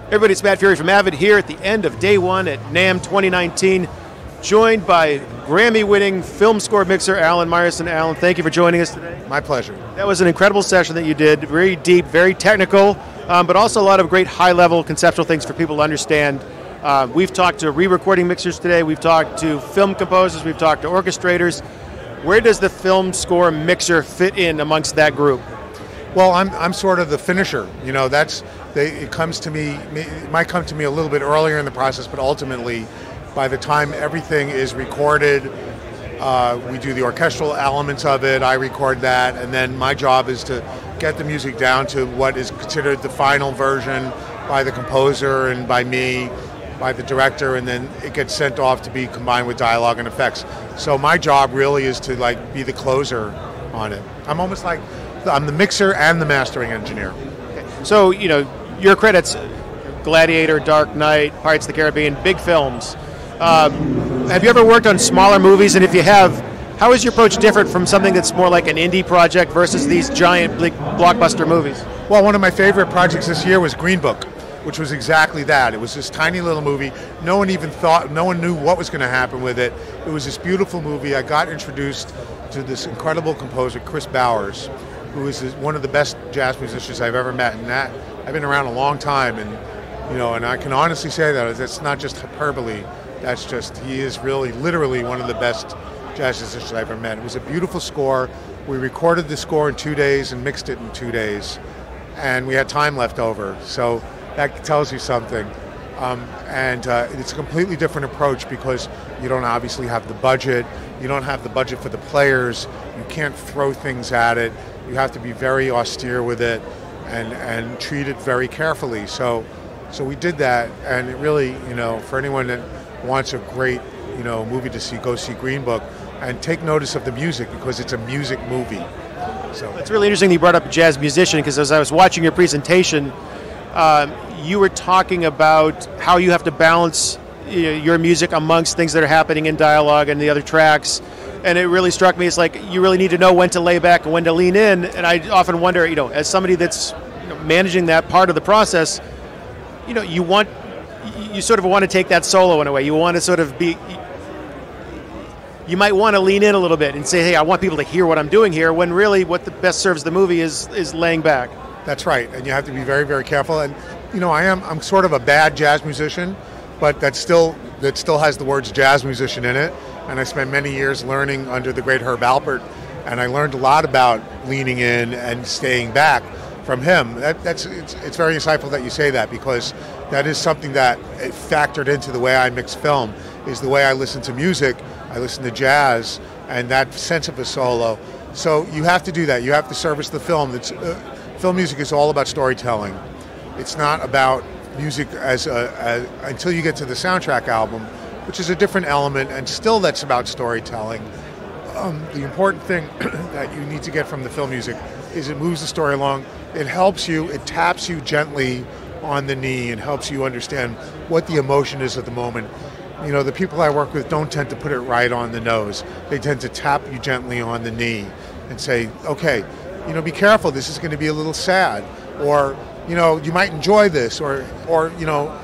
Everybody, it's Matt Fury from Avid here at the end of day one at NAMM 2019, joined by Grammy-winning film score mixer Alan Meyerson. Alan, thank you for joining us today. My pleasure. That was an incredible session that you did, very deep, very technical, but also a lot of great high-level conceptual things for people to understand. We've talked to re-recording mixers today, we've talked to film composers, we've talked to orchestrators. Where does the film score mixer fit in amongst that group? Well, I'm sort of the finisher. You know, it comes to me. It might come to me a little bit earlier in the process, but ultimately, by the time everything is recorded, we do the orchestral elements of it. I record that, and then my job is to get the music down to what is considered the final version by the composer and by me, by the director, and then it gets sent off to be combined with dialogue and effects. So my job really is to be the closer on it. I'm almost like I'm the mixer and the mastering engineer. Okay. So, you know, your credits, Gladiator, Dark Knight, Pirates of the Caribbean, big films. Have you ever worked on smaller movies? And if you have, how is your approach different from something that's more like an indie project versus these giant, big blockbuster movies? Well, one of my favorite projects this year was Green Book, which was exactly that. It was this tiny little movie. No one knew what was going to happen with it. It was this beautiful movie. I got introduced to this incredible composer, Chris Bowers, who is one of the best jazz musicians I've ever met. And that, I've been around a long time, and and I can honestly say that it's not just hyperbole. That's just, he is really, literally one of the best jazz musicians I've ever met. It was a beautiful score. We recorded the score in 2 days and mixed it in 2 days, and we had time left over. So that tells you something. It's a completely different approach because you don't obviously have the budget. You don't have the budget for the players. You can't throw things at it. You have to be very austere with it and treat it very carefully. So we did that, and it really, for anyone that wants a great, movie to see, go see Green Book, and take notice of the music because it's a music movie. So it's really interesting that you brought up a jazz musician, because as I was watching your presentation, you were talking about how you have to balance your music amongst things that are happening in dialogue and the other tracks. And it really struck me, it's like you really need to know when to lay back and when to lean in. And I often wonder, as somebody that's managing that part of the process, you sort of want to take that solo in a way. You want to sort of you might want to lean in a little bit and say, hey, I want people to hear what I'm doing here, when really what the best serves the movie is laying back. That's right, and you have to be very, very careful. And I'm sort of a bad jazz musician, but that still has the words jazz musician in it. And I spent many years learning under the great Herb Alpert, and I learned a lot about leaning in and staying back from him. It's very insightful that you say that, because that is something that factored into the way I mix film, is the way I listen to music. I listen to jazz and that sense of a solo. So you have to do that. You have to service the film. Film music is all about storytelling. It's not about music until you get to the soundtrack album, which is a different element, and still that's about storytelling. The important thing that you need to get from the film music is it moves the story along. It helps you, it taps you gently on the knee and helps you understand what the emotion is at the moment. The people I work with don't tend to put it right on the nose. They tend to tap you gently on the knee and say, okay, be careful, this is going to be a little sad, or you might enjoy this, or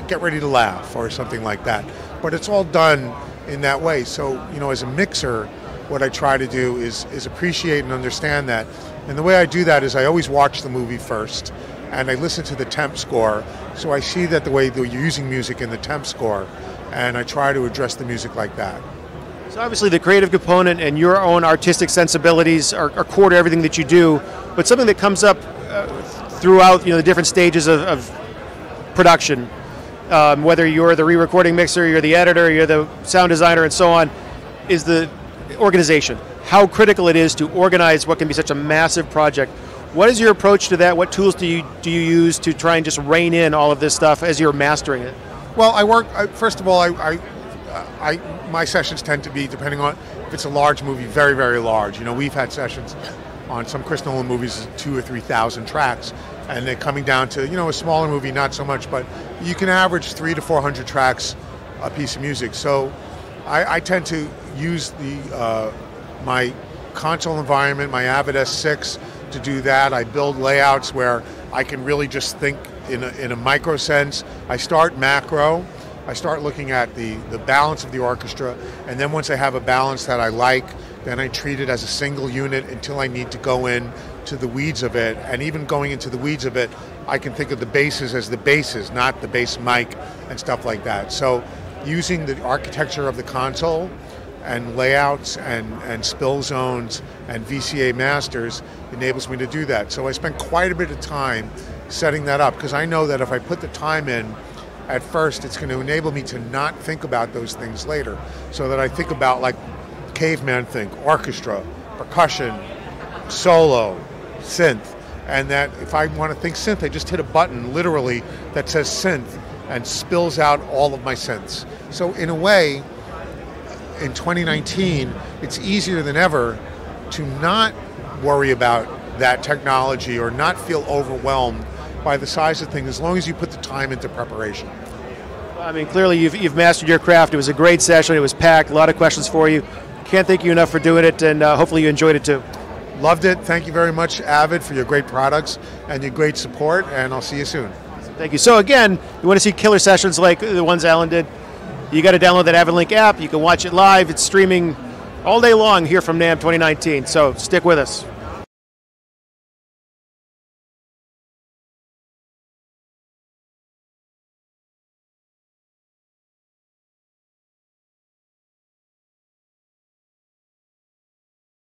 get ready to laugh, or something like that. But it's all done in that way. So, as a mixer, what I try to do is appreciate and understand that. And the way I do that is I always watch the movie first, and I listen to the temp score, so I see that the way they're using music in the temp score, and I try to address the music like that. So obviously the creative component and your own artistic sensibilities are core to everything that you do, but something that comes up throughout the different stages of production, whether you're the re-recording mixer, you're the editor, you're the sound designer, and so on, is the organization. How critical it is to organize what can be such a massive project. What is your approach to that? What tools do you use to try and just rein in all of this stuff as you're mastering it? Well, first of all, my sessions tend to be, depending on if it's a large movie, very, very large. We've had sessions on some Chris Nolan movies, 2,000 or 3,000 tracks, and they're coming down to, a smaller movie, not so much, but you can average 300 to 400 tracks a piece of music. So I tend to use my console environment, my Avid S6, to do that. I build layouts where I can really just think in a micro sense. I start macro. I start looking at the balance of the orchestra, and then once I have a balance that I like, then I treat it as a single unit until I need to go in to the weeds of it. And even going into the weeds of it, I can think of the basses as the basses, not the bass mic and stuff like that. So using the architecture of the console and layouts and spill zones and VCA masters enables me to do that. So I spent quite a bit of time setting that up, because I know that if I put the time in at first, it's going to enable me to not think about those things later. So that I think about, like caveman think, orchestra, percussion, solo, synth. And that if I want to think synth, I just hit a button literally that says synth and spills out all of my synths. So in a way, in 2019, it's easier than ever to not worry about that technology or not feel overwhelmed by the size of things, as long as you put the time into preparation. I mean, clearly you've mastered your craft. It was a great session. It was packed. A lot of questions for you. Can't thank you enough for doing it, and hopefully you enjoyed it too. Loved it. Thank you very much, Avid, for your great products and your great support, and I'll see you soon. Thank you. So again, you want to see killer sessions like the ones Alan did, you got to download that Avid Link app. You can watch it live. It's streaming all day long here from NAMM 2019, so stick with us.